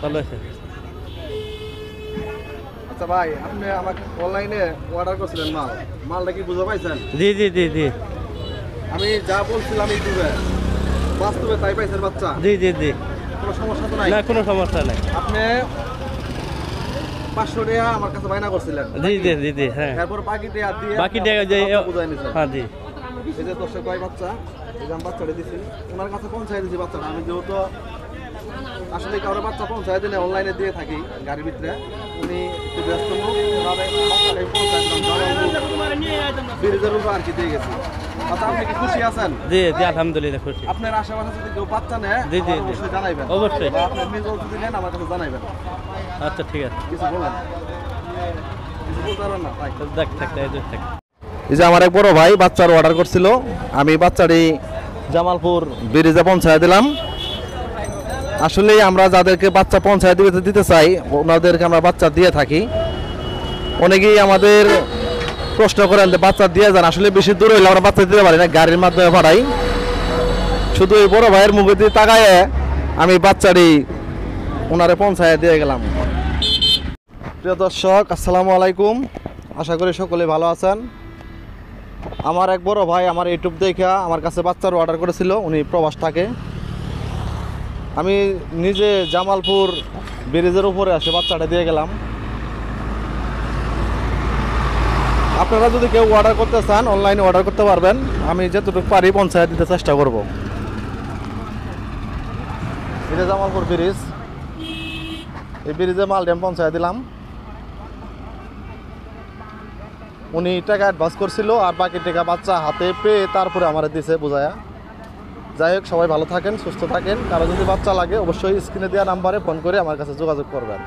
ভালো আছে। আচ্ছা ভাই, আপনি আমাকে অনলাইনে অর্ডার করছিলেন মালটা কি বুঝে পাইছেন? জি জি জি জি আমি যা বলছিলাম ইউটিউবে বাস্তবে তাই পাইছেন বাচ্চা? জি জি জি কোনো সমস্যা তো নাই? না, কোনো সমস্যা নাই। আপনি 500 টাকা আমার কাছে বায়না করছিলেন। জি জি জি জি হ্যাঁ, এরপর বাকি টাকা দিয়ে বাকি টাকা যে বুঝাই নিছেন। হ্যাঁ জি। এই যে 10 কয় বাচ্চা, এই যে আমি বাচ্চাটা দিছি ওনার কাছে পৌঁছায় দিছি বাচ্চাটা। আমি যেহেতু আসলে কারো বাচ্চা পৌঁছায় দিনে অনলাইনে দিয়ে থাকি গাড়ির ভিতরে, উনি একটু ব্যস্ত লোক, ওনারে বাচ্চাটাই পৌঁছায় দিলাম ব্রিজের উপর আর কি দিয়ে গেছি। আচ্ছা, আপনি কি খুশি আছেন? জি জি আলহামদুলিল্লাহ খুশি। আপনার আশেপাশে যদি কেউ বাচ্চা নেয় জি, জি, আমার জি। অবশ্যই জানাইবেন। অবশ্যই। বা আপনি নিজেও যদি নেন আমার কাছে জানাইবেন। আচ্ছা ঠিক আছে, কিছু বলেন? কিছু বলতে পারবেন না? তাই দেখ থাকতে থাক। এই যে আমার এক বড় ভাই বাচ্চার অর্ডার করছিল, আমি বাচ্চাটি জামালপুর ব্রিজে পৌঁছায় দিলাম। আসলে আমরা যাদেরকে বাচ্চা পৌঁছায় দিতে চাই ওনাদেরকে আমরা বাচ্চা দিয়ে থাকি। অনেকেই আমাদের প্রশ্ন করেন যে বাচ্চা দিয়ে যান, আসলে বেশি দূর হইলে আমরা বাচ্চা দিতে পারি না, গাড়ির মাধ্যমে পাঠাই। শুধু এই বড় ভাইয়ের মুখে দিয়ে তাকায় আমি বাচ্চাটি ওনারে পৌঁছায় দিয়ে গেলাম। প্রিয় দর্শক, আসসালামু আলাইকুম, আশা করি সকলে ভালো আছেন। আমার এক বড় ভাই আমার ইউটিউব দেখে আমার কাছে বাচ্চার অর্ডার করেছিল, উনি প্রবাস থাকে। আমি নিজে জামালপুর ব্রিজের উপরে আসে বাচ্চাটা দিয়ে গেলাম। আপনারা যদি কেউ অর্ডার করতে চান অনলাইনে অর্ডার করতে পারবেন, আমি যতটুকু পারি পৌঁছায় দিতে চেষ্টা করব। এটা জামালপুর ব্রিজ, এই ব্রিজে মাল ড্যাম পৌঁছায় দিলাম। উনি টাকা অ্যাডভান্স করছিল আর বাকি টাকা বাচ্চা হাতে পেয়ে তারপরে আমার দিছে বোঝায়া। যাই হোক, সবাই ভালো থাকেন, সুস্থ থাকেন। কারো যদি বাচ্চা লাগে অবশ্যই স্ক্রিনে দেওয়া নাম্বারে ফোন করে আমার কাছে যোগাযোগ করবেন।